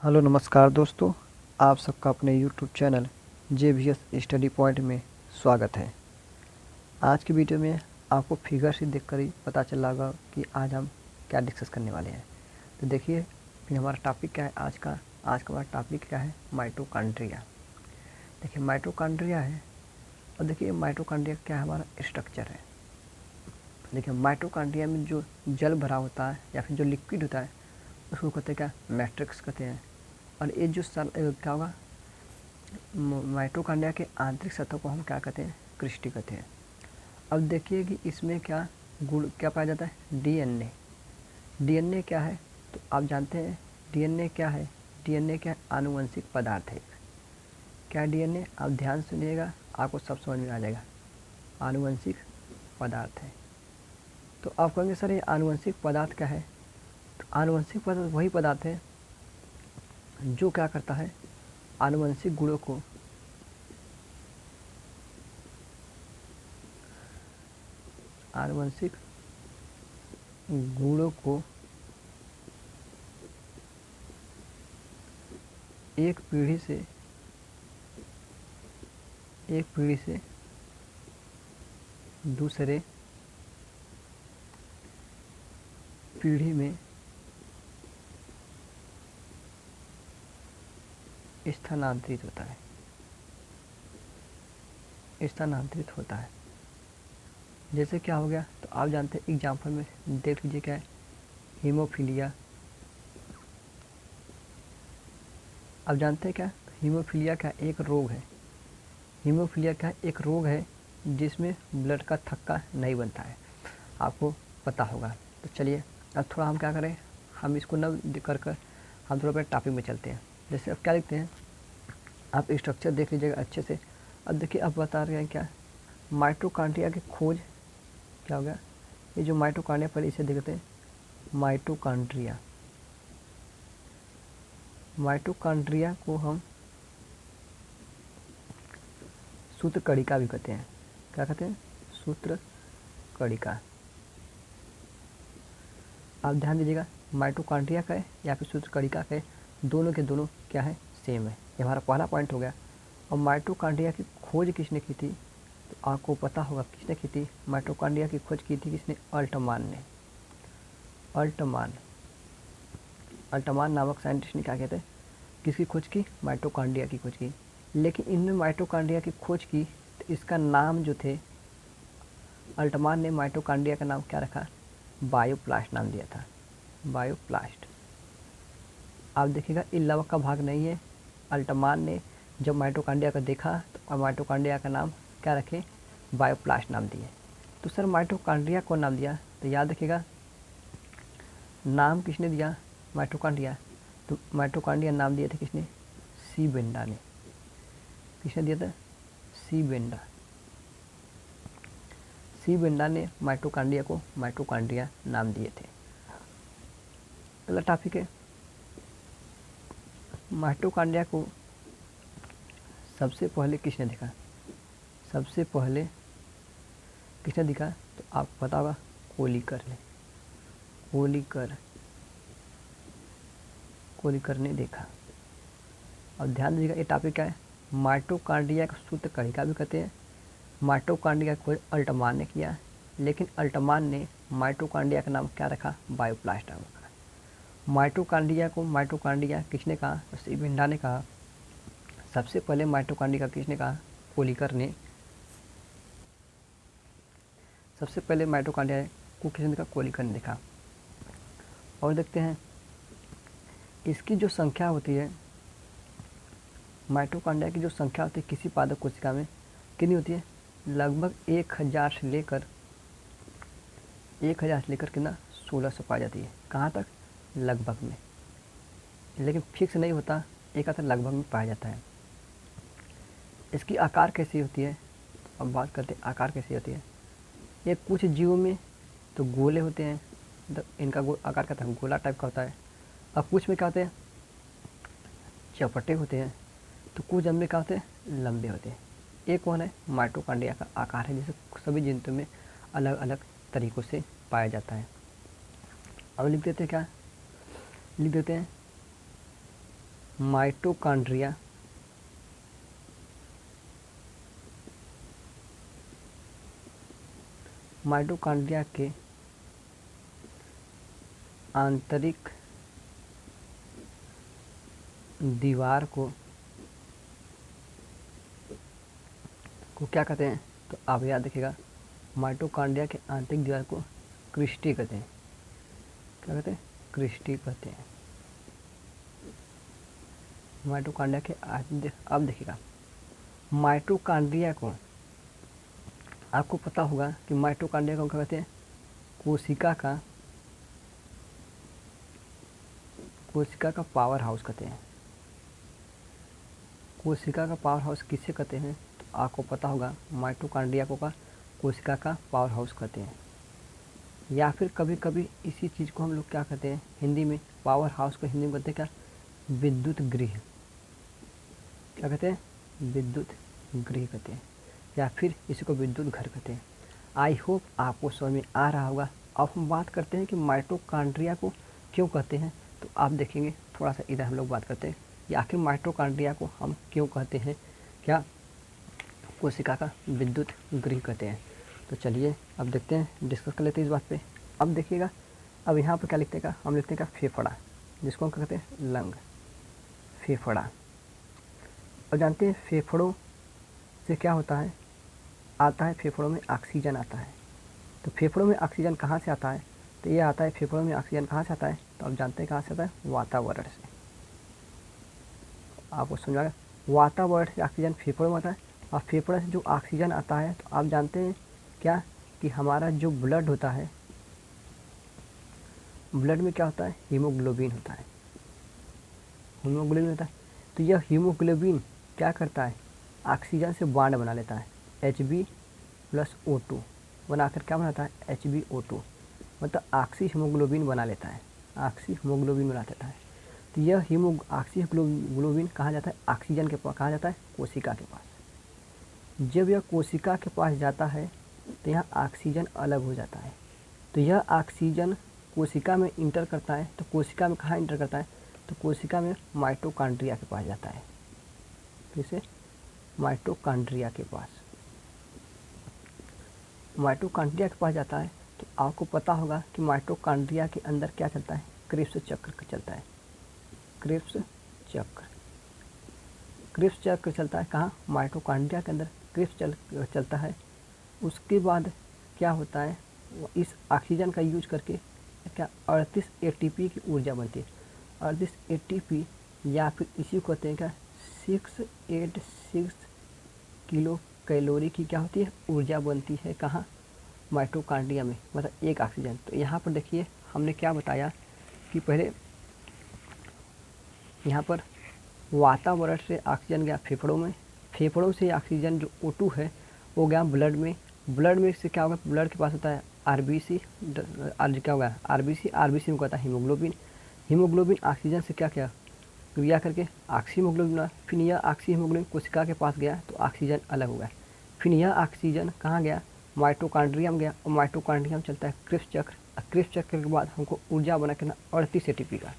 Hello नमस्कार दोस्तों, आप सबका अपने YouTube channel JVS study point में स्वागत है। आज की वीडियो में आपको फिगर से देखकर ही पता चल होगा कि आज हम क्या डिस्कस करने वाले हैं। तो देखिए कि हमारा टॉपिक क्या है आज का हमारा टॉपिक क्या है, माइटोकॉन्ड्रिया। देखिए माइटोकॉन्ड्रिया है और देखिए माइटोकॉन्ड्रिया क्या है, हमारा स्ट्रक्चर है। देखिए माइटोकॉन्ड्रिया में जो जल भरा होता है या फिर जो लिक्विड होता है उसको कहते हैं क्या, मैट्रिक्स कहते हैं। और ये जो क्या होगा, माइटोकॉन्ड्रिया के आंतरिक सतह को हम क्या कहते हैं, क्रिस्टी कहते हैं। अब देखिए कि इसमें क्या गुण क्या पाया जाता है, डीएनए। डीएनए क्या है तो आप जानते हैं डीएनए क्या है। डीएनए क्या है, आनुवंशिक पदार्थ है। क्या डीएनए, आप ध्यान सुनिएगा आपको सब समझ में आ जाएगा। आनुवंशिक पदार्थ है। तो आप कहेंगे सर ये आनुवंशिक पदार्थ क्या है, तो आनुवंशिक पदार्थ वही पदार्थ है जो क्या करता है, आनुवंशिक गुणों को आनुवंशिक गुणों को एक पीढ़ी से दूसरे पीढ़ी में स्थानांतरित होता है। जैसे क्या हो गया, तो आप जानते हैं एग्जाम्पल में देख लीजिए क्या है, हीमोफीलिया। आप जानते हैं क्या, हीमोफीलिया क्या एक रोग है। हीमोफीलिया क्या एक रोग है जिसमें ब्लड का थक्का नहीं बनता है, आपको पता होगा। तो चलिए अब थोड़ा हम क्या करें, हम इसको न कर हम थोड़ा अपने टॉपिक में चलते हैं। जैसे अब क्या लिखते हैं, आप स्ट्रक्चर देख लीजिएगा अच्छे से। अब देखिए अब बता रहे हैं क्या, माइटोकॉन्ड्रिया की खोज क्या हो गया, ये जो माइटोकॉन्ड्रिया पहले इसे देखते हैं, माइटोकॉन्ड्रिया। माइटोकॉन्ड्रिया को हम सूत्र कणिका भी कहते हैं। क्या कहते हैं, सूत्र कणिका। आप ध्यान दीजिएगा, माइटोकॉन्ड्रिया का है या फिर सूत्र कणिका का है, दोनों के दोनों क्या है, सेम है। ये हमारा पहला पॉइंट हो गया। और माइटोकॉन्ड्रिया की खोज किसने की थी, तो आपको पता होगा किसने की थी, माइटोकॉन्ड्रिया की खोज की थी किसने, अल्टमान ने। अल्टमान नामक साइंटिस्ट ने क्या कहते हैं, किसकी खोज की, माइटोकॉन्ड्रिया की खोज की। लेकिन इनने माइटोकॉन्ड्रिया की खोज की तो इसका नाम जो थे, अल्टमान ने माइटोकॉन्ड्रिया का नाम क्या रखा, बायोप्लास्ट नाम दिया था, बायोप्लास्ट। आप देखिएगा ये लव का भाग नहीं है। अल्टमान ने जब माइटोकॉन्ड्रिया को देखा तो माइटोकॉन्ड्रिया का नाम क्या रखे, बायोप्लास्ट नाम दिए। तो सर माइटोकॉन्ड्रिया को नाम दिया तो याद रखिएगा नाम किसने दिया, माइटोकॉन्ड्रिया। तो माइटोकॉन्ड्रिया नाम दिए थे किसने, सी बेंडा ने। किसने दिया था, सी बेंडा। सी बेंडा ने माइटोकॉन्ड्रिया को माइटोकॉन्ड्रिया नाम दिए थे। अगला टॉपिक है, माइटोकॉन्ड्रिया को सबसे पहले किसने देखा, सबसे पहले किसने दिखा, तो आपको पता होगा कोलिकर ने। कोलिकर ने देखा। और ध्यान दीजिएगा ये टॉपिक क्या है, माइटोकॉन्ड्रिया का सूत्र कणिका भी कहते हैं। माइटोकॉन्ड्रिया को अल्टमान ने किया, लेकिन अल्टमान ने माइटोकॉन्ड्रिया का नाम क्या रखा, बायोप्लास्ट नाम रखा। माइटोकॉन्ड्रिया को माइटोकॉन्ड्रिया किसने कहा, तो सी बेंडा ने कहा। सबसे पहले माइटोकॉन्ड्रिया का किसने कहा, कोलिकर ने। सबसे पहले माइटोकॉन्ड्रिया को किसने देखा, कोलिकर ने देखा। और देखते हैं इसकी जो संख्या होती है, माइटोकॉन्ड्रिया की जो संख्या होती है किसी पादप कोशिका में कितनी होती है, लगभग 1000 से लेकर कितना 1600 पाई जाती है। कहाँ तक, लगभग में, लेकिन फिक्स नहीं होता, एक आता लगभग में पाया जाता है। इसकी आकार कैसी होती है, तो अब बात करते हैं आकार कैसी होती है। ये कुछ जीवों में तो गोले होते हैं, तो इनका आकार क्या था, गोला टाइप का होता है। अब कुछ में क्या होते हैं, चपटे होते हैं। तो कुछ में क्या होते हैं, लंबे होते हैं। ये कौन है, माइटोकॉन्ड्रिया का आकार है, जिसे सभी जंतुओं में अलग अलग तरीक़ों से पाया जाता है। अब लिख देते हैं क्या, लिख देते हैं माइटोकॉन्ड्रिया माइटोकॉन्ड्रिया के आंतरिक दीवार को क्या कहते हैं? तो आप याद रखिएगा, माइटोकॉन्ड्रिया के आंतरिक दीवार को क्रिस्टी कहते हैं। क्या कहते हैं? क्रिस्टी कहते हैं। माइटोकॉन्ड्रिया के अब देखिएगा, माइटोकॉन्ड्रिया को आपको पता होगा कि माइटोकॉन्ड्रिया को क्या कहते हैं? कोशिका का पावर हाउस कहते हैं। कोशिका का पावर हाउस किसे कहते हैं? तो आपको पता होगा, माइटोकॉन्ड्रिया को कोशिका का पावर हाउस कहते हैं। या फिर कभी कभी इसी चीज़ को हम लोग क्या कहते हैं हिंदी में? पावर हाउस को हिंदी में कहते हैं क्या? विद्युत गृह। क्या कहते हैं? विद्युत गृह कहते हैं, या फिर इसी को विद्युत घर कहते हैं। आई होप आपको समझ में आ रहा होगा। अब हम बात करते हैं कि माइटोकॉन्ड्रिया को क्यों कहते हैं। तो आप देखेंगे, थोड़ा सा इधर हम लोग बात करते हैं कि आखिर माइटोकॉन्ड्रिया को हम क्यों कहते हैं, क्या कोशिका का विद्युत गृह कहते हैं। तो चलिए अब देखते हैं, डिस्कस कर लेते हैं इस बात पे। अब देखिएगा, अब यहाँ पर क्या लिखते हैं? हम लिखते हैं फेफड़ा, जिसको हम कहते हैं लंग, फेफड़ा। अब जानते हैं फेफड़ों से क्या होता है? आता है फेफड़ों में ऑक्सीजन आता है। तो फेफड़ों में ऑक्सीजन कहाँ से आता है? तो ये आता है, फेफड़ों में ऑक्सीजन कहाँ से आता है? तो आप जानते हैं कहाँ से आता है? वातावरण से। आपको समझाएगा, वातावरण से ऑक्सीजन फेफड़ों में आता है। और फेफड़े से जो ऑक्सीजन आता है, तो आप जानते हैं क्या कि हमारा जो ब्लड होता है, ब्लड में क्या होता है? हीमोग्लोबिन होता है। हीमोग्लोबिन होता है। तो यह हीमोग्लोबिन क्या करता है? ऑक्सीजन से बॉन्ड बना लेता है, Hb+O2 बनाकर क्या बनाता है? HbO2, मतलब ऑक्सी हीमोग्लोबिन बना लेता है, ऑक्सी हीमोग्लोबिन बना देता है। तो यह ऑक्सी हीमोग्लोबिन कहाँ जाता है? ऑक्सीजन के पास। कहाँ जाता है? कोशिका के पास। जब यह कोशिका के पास जाता है तो यहाँ ऑक्सीजन अलग हो जाता है। तो यह ऑक्सीजन कोशिका में इंटर करता है। तो कोशिका में कहाँ इंटर करता है? तो कोशिका में माइटोकॉन्ड्रिया के पास जाता है। किसे? माइटोकॉन्ड्रिया के पास। माइटोकॉन्ड्रिया के पास जाता है। तो आपको पता होगा कि माइटोकॉन्ड्रिया के अंदर क्या चलता है? क्रिप्स चक्र चलता है। क्रिप्स चक्र चलता है। कहाँ? माइटोकॉन्ड्रिया के अंदर क्रिप्स चलता है। उसके बाद क्या होता है? इस ऑक्सीजन का यूज करके क्या 38 ATP की ऊर्जा बनती है। 38 ATP, या फिर इसी को कहते हैं क्या? 686 किलो कैलोरी की क्या होती है? ऊर्जा बनती है। कहाँ? माइटोकॉन्ड्रिया में, मतलब एक ऑक्सीजन। तो यहाँ पर देखिए, हमने क्या बताया कि पहले यहाँ पर वातावरण से ऑक्सीजन गया फेफड़ों में, फेफड़ों से ऑक्सीजन जो O2 है वो गया ब्लड में। ब्लड में से क्या होगा? ब्लड के पास होता है RBC, क्या होगा? RBC में कहता है हीमोग्लोबिन। हीमोग्लोबिन ऑक्सीजन से क्या क्रिया करके ऑक्सी हीमोग्लोबिन बना। फिर यह ऑक्सी हीमोग्लोबिन कोशिका के पास गया तो ऑक्सीजन अलग हो गया। फिर यह ऑक्सीजन कहाँ गया? माइटोकॉन्ड्रिया में गया, और माइटोकॉन्ड्रिया में चलता है क्रिप्स चक्र। क्रिप्स चक्र के बाद हमको ऊर्जा बना के 38 ATP का,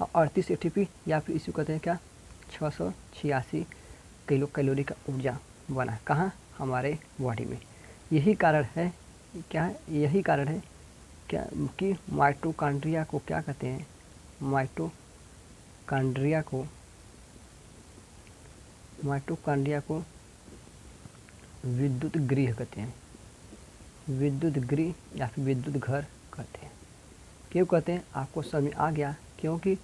और 38 ATP या फिर इसी को कहते हैं क्या? 686 किलो कैलोरी का ऊर्जा बना। कहाँ? हमारे बॉडी में। यही कारण है क्या? यही कारण है क्या कि माइटोकॉन्ड्रिया को क्या कहते हैं? माइटोकॉन्ड्रिया को विद्युत गृह कहते हैं। विद्युत गृह या फिर विद्युत घर कहते हैं। क्यों कहते हैं? आपको समझ में आ गया, क्योंकि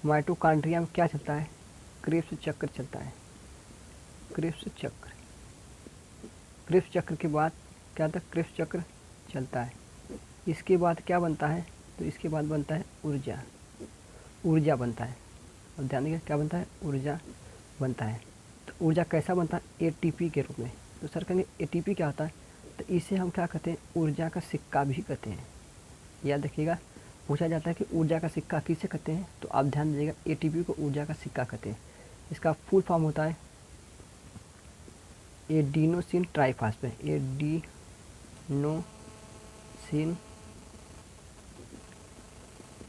माइटोकॉन्ड्रिया में क्या चलता है? क्रिप्स चक्र चलता है। क्रिप्स चक्र के बाद क्या होता है? क्रिप्स चक्र चलता है। इसके बाद क्या बनता है? तो इसके बाद बनता है ऊर्जा बनता है। अब ध्यान दीजिए, क्या बनता है? ऊर्जा बनता है। तो ऊर्जा कैसा बनता है? ATP के रूप में। तो सर कहेंगे ATP क्या होता है? तो इसे हम क्या कहते हैं? ऊर्जा का सिक्का भी कहते हैं। याद रखिएगा, पूछा जाता है कि ऊर्जा का सिक्का किसे कहते हैं, तो आप ध्यान दीजिएगा, ATP को ऊर्जा का सिक्का कहते हैं। इसका फुल फॉर्म होता है adenosine triphosphate. Adenosine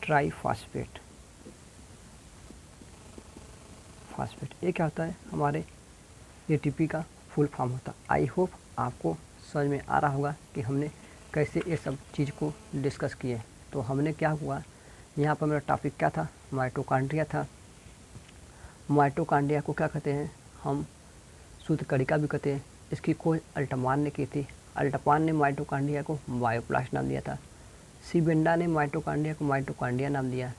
triphosphate. Triphosphate. ये क्या होता है, हमारे एटीपी का फुल फॉर्म होता है। आई होप आपको समझ में आ रहा होगा कि हमने कैसे ये सब चीज़ को डिस्कस किए। तो हमने क्या हुआ, यहाँ पर मेरा टॉपिक क्या था, माइटोकॉन्ड्रिया था। माइटोकॉन्ड्रिया को क्या कहते हैं, हम शुद्ध कणिका भी कहते हैं। इसकी खोज अल्टमान ने की थी। अल्टमान ने माइटोकॉन्ड्रिया को बायोप्लास्ट नाम दिया था। सीबेंडा ने माइटोकॉन्ड्रिया को माइटोकॉन्ड्रिया नाम दिया।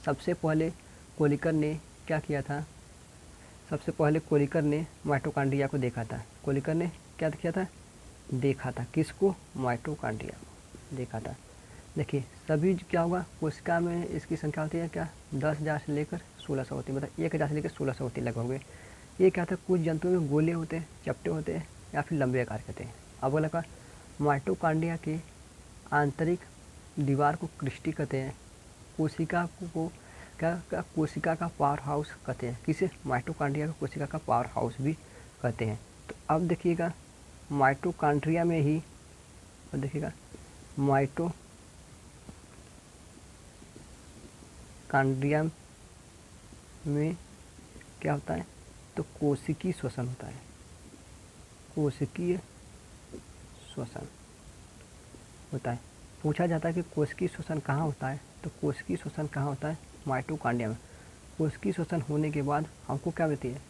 सबसे पहले कोलिकर ने क्या किया था, सबसे पहले कोलिकर ने माइटोकॉन्ड्रिया को देखा था। कोलिकर ने क्या किया था, देखा था किसको, माइटोकॉन्ड्रिया को देखा था। देखिए सभी क्या होगा, कोशिका में इसकी संख्या होती है क्या, 10,000 से लेकर 1600 होती है, मतलब 1000 से लेकर 1600 होती है लगभग में। ये क्या था, कुछ जंतुओं में गोले होते हैं, चपटे होते हैं या फिर लंबे आकार के होते हैं। अब लगा माइटोकॉन्ड्रिया के आंतरिक दीवार को क्रिस्टी कहते हैं। कोशिका को क्या कोशिका का पावर हाउस कहते हैं। किसे, माइटोकॉन्ड्रिया को कोशिका का पावर हाउस भी कहते हैं। तो अब देखिएगा माइटोकॉन्ड्रिया में ही, और देखिएगा माइटोकॉन्ड्रिया में क्या होता है, तो कोशिकीय श्वसन होता है। कोशिकीय श्वसन होता है। पूछा जाता है कि कोशिकीय श्वसन कहाँ होता है, तो कोशिकीय श्वसन कहाँ होता है, माइटोकॉन्ड्रिया में। कोशिकीय श्वसन होने के बाद हमको क्या मिलती है,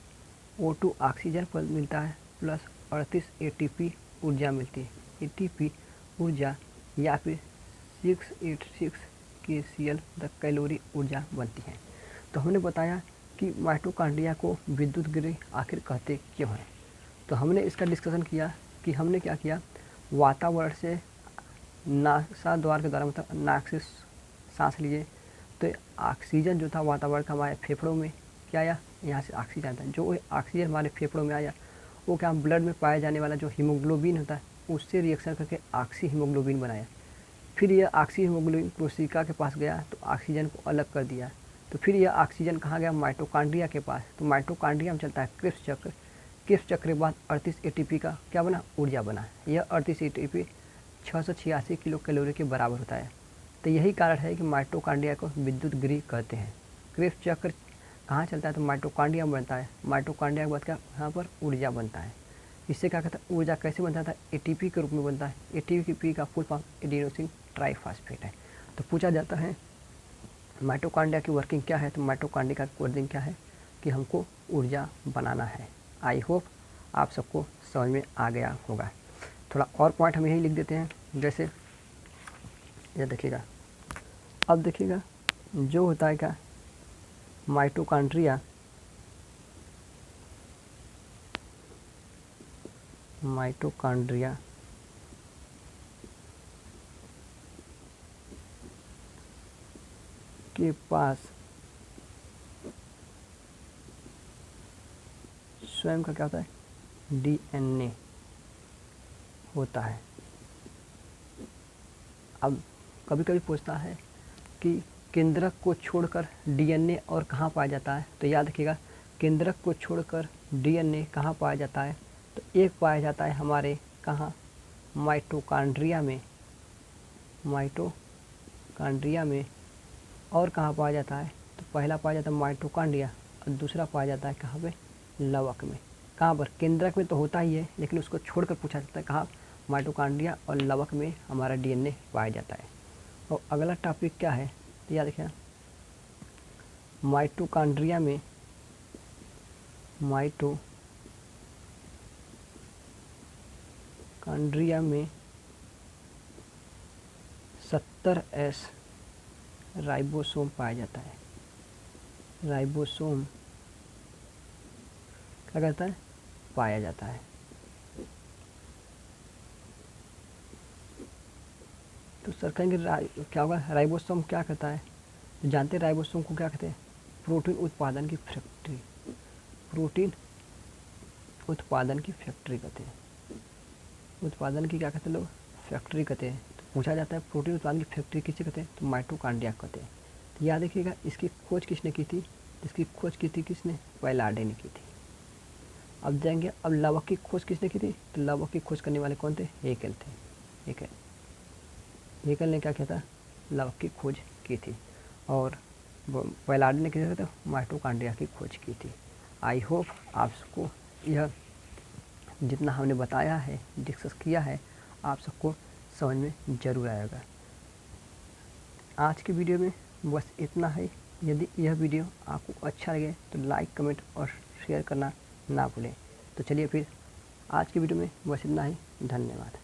O2 ऑक्सीजन पर मिलता है प्लस 38 ATP ऊर्जा मिलती है। ATP ऊर्जा या फिर 686 KCl कैलोरी ऊर्जा बनती है। तो हमने बताया कि माइटोकॉन्ड्रिया को विद्युत गृह आखिर कहते क्यों हैं। तो हमने इसका डिस्कशन किया कि हमने क्या किया, वातावरण से नासा द्वार के द्वारा, मतलब नाक से सांस लिए तो ऑक्सीजन जो था वातावरण का हमारे फेफड़ों में क्या आया, यहाँ से ऑक्सीजन था। जो ऑक्सीजन हमारे फेफड़ों में आया वो क्या, ब्लड में पाया जाने वाला जो हीमोग्लोबिन होता है उससे रिएक्शन करके ऑक्सी हीमोग्लोबिन बनाया। फिर यह ऑक्सी हीमोग्लोबिन कोशिका के पास गया तो ऑक्सीजन को अलग कर दिया। तो फिर यह ऑक्सीजन कहाँ गया, माइटोकॉन्ड्रिया के पास। तो माइटोकॉन्ड्रिया में चलता है क्रिप्स चक्र। क्रिप्स चक्र के बाद 38 ATP का क्या बना, ऊर्जा बना। यह 38 ATP 686 किलो कैलोरी के बराबर होता है। तो यही कारण है कि माइटोकॉन्ड्रिया को विद्युत गृह कहते हैं। क्रिप्स चक्र कहाँ चलता है, तो माइटोकॉन्ड्रिया में बनता है। माइटोकॉन्ड्रिया के बाद क्या, यहाँ पर ऊर्जा बनता है। इससे क्या कहता है, ऊर्जा कैसे बनता था, ATP के रूप में बनता है। ATP का फुल फॉर्म एडिनोसिन ट्राइफॉस्फेट है। तो पूछा जाता है माइटोकॉन्ड्रिया की वर्किंग क्या है, तो माइटोकॉन्ड्रिया की वर्किंग क्या है कि हमको ऊर्जा बनाना है। आई होप आप सबको समझ में आ गया होगा। थोड़ा और पॉइंट हम यही लिख देते हैं, जैसे ये देखिएगा, अब देखिएगा जो होता है क्या, माइटोकॉन्ड्रिया के पास स्वयं का क्या होता है, DNA होता है। अब कभी कभी पूछता है कि केंद्रक को छोड़कर DNA और कहाँ पाया जाता है, तो याद रखिएगा केंद्रक को छोड़कर DNA कहाँ पाया जाता है, तो एक पाया जाता है हमारे कहाँ, माइटोकॉन्ड्रिया में। और कहाँ पाया जाता है, तो पहला पाया जाता है माइटोकॉन्ड्रिया और दूसरा पाया जाता है कहाँ पे, लवक में। कहाँ पर, केंद्रक में तो होता ही है, लेकिन उसको छोड़कर पूछा जाता है कहाँ, माइटोकॉन्ड्रिया और लवक में हमारा DNA पाया जाता है। और अगला टॉपिक क्या है, तो याद रखिए माइटोकॉन्ड्रिया में 70S राइबोसोम पाया जाता है। राइबोसोम क्या कहता है, पाया जाता है। तो सर कहेंगे क्या होगा, राइबोसोम क्या कहता है, तो जानते हैं राइबोसोम को क्या कहते हैं, प्रोटीन उत्पादन की फैक्ट्री। प्रोटीन उत्पादन की फैक्ट्री कहते हैं। उत्पादन की क्या कहते हैं लोग, फैक्ट्री कहते हैं। तो पूछा जाता है प्रोटीन उत्पादन की फैक्ट्री किसे कहते हैं, तो माइटोकॉन्ड्रिया कहते हैं। तो याद रखिएगा इसकी खोज किसने की थी, इसकी खोज की थी किसने, पैलार्डे ने की थी। अब जाएंगे, अब लवक की खोज किसने की थी, तो लवक की खोज करने वाले कौन थे, हेकेल थे। हेकेल ने क्या किया था, लवक की खोज की थी। और पैलार्डे ने किया था, माइटोकॉन्ड्रिया की खोज की थी। आई होप आप सबको यह जितना हमने बताया है, डिस्कस किया है, आप सबको समझ में ज़रूर आएगा। आज की वीडियो में बस इतना है। यदि यह वीडियो आपको अच्छा लगे तो लाइक, कमेंट और शेयर करना ना भूलें। तो चलिए फिर आज की वीडियो में बस इतना ही। धन्यवाद।